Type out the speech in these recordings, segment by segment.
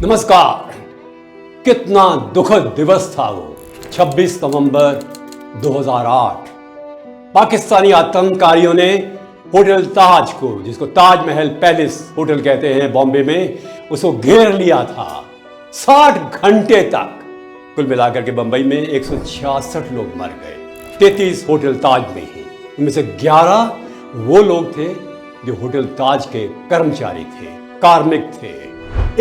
नमस्कार। कितना दुखद दिवस था वो 26 नवंबर 2008। पाकिस्तानी आतंककारियों ने होटल ताज को, जिसको ताज महल पैलेस होटल कहते हैं बॉम्बे में, उसको घेर लिया था 60 घंटे तक। कुल मिलाकर के बंबई में 166 लोग मर गए, 33 होटल ताज में ही। उनमें से 11 वो लोग थे जो होटल ताज के कर्मचारी थे, कार्मिक थे।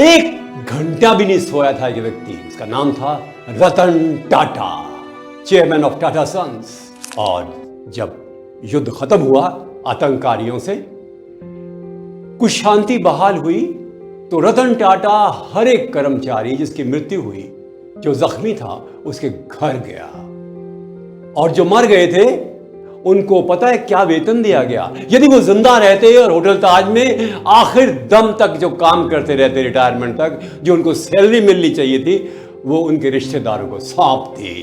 एक घंटा भी नहीं सोया था ये व्यक्ति। इसका नाम था Ratan Tata, chairman of Tata Sons. और जब युद्ध खत्म हुआ आतंककारियों से, कुछ शांति बहाल हुई, तो रतन टाटा हर एक कर्मचारी जिसकी मृत्यु हुई, जो जख्मी था, उसके घर गया। और जो मर गए थे उनको पता है क्या वेतन दिया गया? यदि वो जिंदा रहते और होटल ताज में आखिर दम तक जो काम करते रहते, रिटायरमेंट तक जो उनको सैलरी मिलनी चाहिए थी, वो उनके रिश्तेदारों को सौंप दी।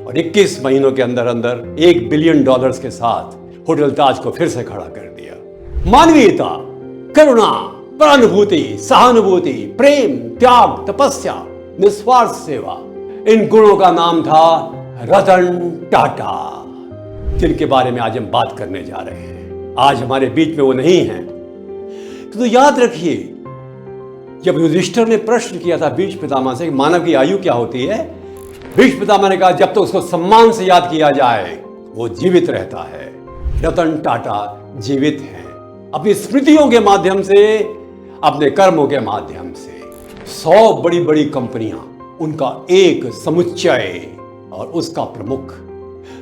और 21 महीनों के अंदर अंदर $1 बिलियन के साथ होटल ताज को फिर से खड़ा कर दिया। मानवीयता, करुणा, परानुभूति, सहानुभूति, प्रेम, त्याग, तपस्या, निस्वार्थ सेवा, इन गुणों का नाम था रतन टाटा, जिनके बारे में आज हम बात करने जा रहे हैं। आज हमारे बीच में वो नहीं हैं। तो याद रखिए, जब युधिष्ठिर ने प्रश्न किया था भीष्म पितामह से, मानव की आयु क्या होती है, भीष्म पितामह ने कहा जब तो उसको सम्मान से याद किया जाए वो जीवित रहता है। रतन टाटा जीवित हैं, अपनी स्मृतियों के माध्यम से, अपने कर्मों के माध्यम से। 100 बड़ी बड़ी कंपनियां उनका एक समुच्चय, और उसका प्रमुख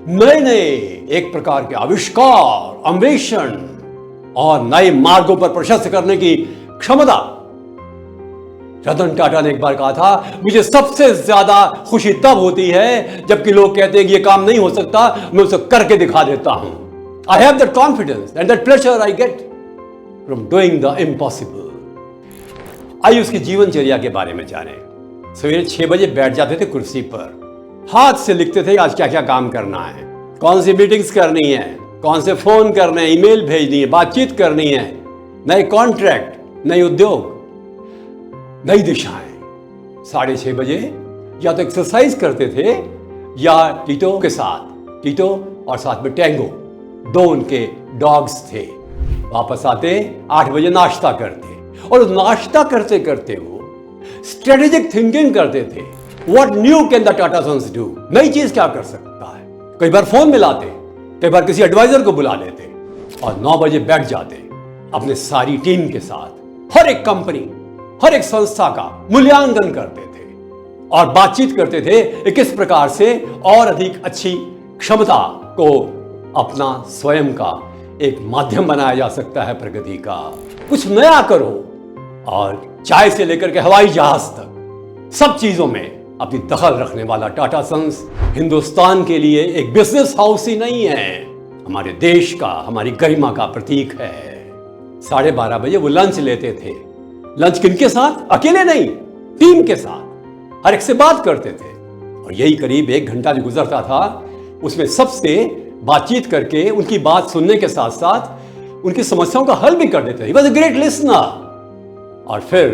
नए नए एक प्रकार के आविष्कार, अन्वेषण और नए मार्गों पर प्रशस्त करने की क्षमता। रतन टाटा ने एक बार कहा था, मुझे सबसे ज्यादा खुशी तब होती है जबकि लोग कहते हैं कि ये काम नहीं हो सकता, मैं उसे करके दिखा देता हूं। I have that confidence and that pleasure I get from doing the impossible. आइए उसकी जीवनचर्या के बारे में जाने। सवेरे 6 बजे बैठ जाते थे कुर्सी पर, हाथ से लिखते थे आज क्या क्या काम करना है, कौन सी मीटिंग्स करनी है, कौन से फोन करने हैं, ईमेल भेजनी है, बातचीत करनी है, नए कॉन्ट्रैक्ट, नए उद्योग, नई दिशाएं। 6:30 बजे या तो एक्सरसाइज करते थे या टीटो के साथ, टीटो और साथ में टैंगो, 2 उनके डॉग्स थे। वापस आते 8 बजे नाश्ता करते, और नाश्ता करते करते वो स्ट्रेटेजिक थिंकिंग करते थे। What new can the Tata Sons do? नई चीज क्या कर सकता है? कई बार फोन मिलाते, कई बार किसी एडवाइजर को बुला लेते, और 9 बजे बैठ जाते अपने सारी टीम के साथ। हर एक कंपनी, हर एक संस्था का मूल्यांकन करते थे और बातचीत करते थे कि किस प्रकार से और अधिक अच्छी क्षमता को अपना स्वयं का एक माध्यम बनाया जा सकता है प्रगति का। कुछ नया करो, और चाय से लेकर के हवाई जहाज तक सब चीजों में अपनी दखल रखने वाला टाटा सन्स हिंदुस्तान के लिए एक बिजनेस हाउस ही नहीं है, हमारे देश का, हमारी गरिमा का प्रतीक है। 12:30 बजे वो लंच लेते थे। लंच किनके साथ? अकेले नहीं, टीम के साथ। हर एक से बात करते थे, और यही करीब 1 घंटा जो गुजरता था, उसमें सबसे बातचीत करके उनकी बात सुनने के साथ साथ उनकी समस्याओं का हल भी कर देते थे। He was a great listener. और फिर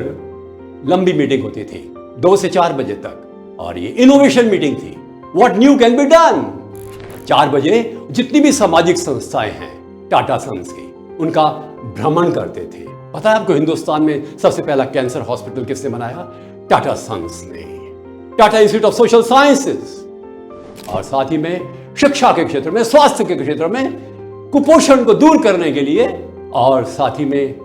लंबी मीटिंग होती थी 2 से 4 बजे तक, और ये इनोवेशन मीटिंग थी। What new can be done. 4 बजे जितनी भी सामाजिक संस्थाएं हैं टाटा सन्स की, उनका भ्रमण करते थे। पता है आपको हिंदुस्तान में सबसे पहला कैंसर हॉस्पिटल किसने बनाया? टाटा सन्स ने। Tata institute of social sciences. और साथ ही में शिक्षा के क्षेत्र में, स्वास्थ्य के क्षेत्र में, कुपोषण को दूर करने के लिए, और साथ ही में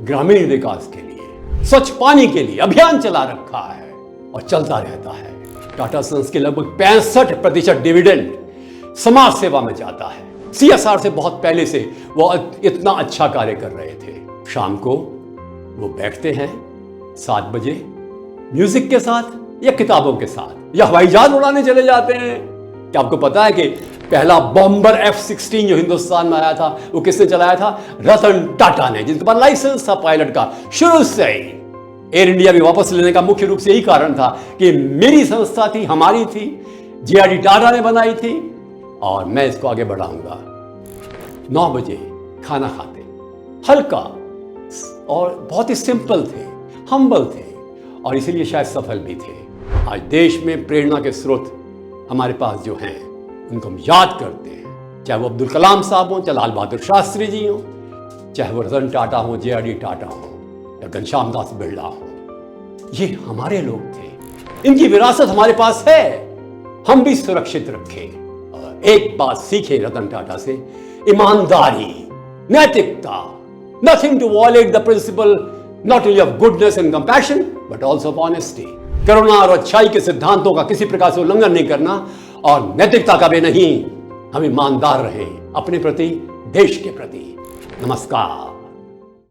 ग्रामीण विकास के लिए, स्वच्छ पानी के लिए अभियान चला रखा है और चलता रहता है। टाटा सन्स के लगभग 65% डिविडेंड समाज सेवा में जाता है। CSR से बहुत पहले से वो इतना अच्छा कार्य कर रहे थे। शाम को वो बैठते हैं 7 बजे म्यूजिक के साथ या किताबों के साथ, या हवाई जहाज उड़ाने चले जाते हैं। क्या आपको पता है कि पहला बॉम्बर F-16 जो हिंदुस्तान में आया था, वो किसने चलाया था? रतन टाटा ने, जिनके पास लाइसेंस था पायलट का शुरू से ही। एयर इंडिया भी वापस लेने का मुख्य रूप से यही कारण था कि मेरी संस्था थी, हमारी थी, JRD टाटा ने बनाई थी, और मैं इसको आगे बढ़ाऊंगा। 9 बजे खाना खाते, हल्का और बहुत ही सिंपल थे, हम्बल थे, और इसीलिए शायद सफल भी थे। आज देश में प्रेरणा के स्रोत हमारे पास जो हैं उनको हम याद करते हैं, चाहे वो अब्दुल कलाम साहब हों, चाहे लाल बहादुर शास्त्री जी हों, चाहे वो रतन टाटा हों, जे.आर.डी. टाटा हों या घनश्याम दास बिरला हों। ये हमारे लोग थे, इनकी विरासत हमारे पास है, हम भी सुरक्षित रखें। और एक बात सीखें रतन टाटा से, ईमानदारी, नैतिकता, nothing to violate the principle not only of goodness and compassion but also of honesty. करुणा और अच्छाई के सिद्धांतों का किसी प्रकार से उल्लंघन नहीं करना और नैतिकता का भी नहीं। हम ईमानदार रहें अपने प्रति, देश के प्रति। नमस्कार।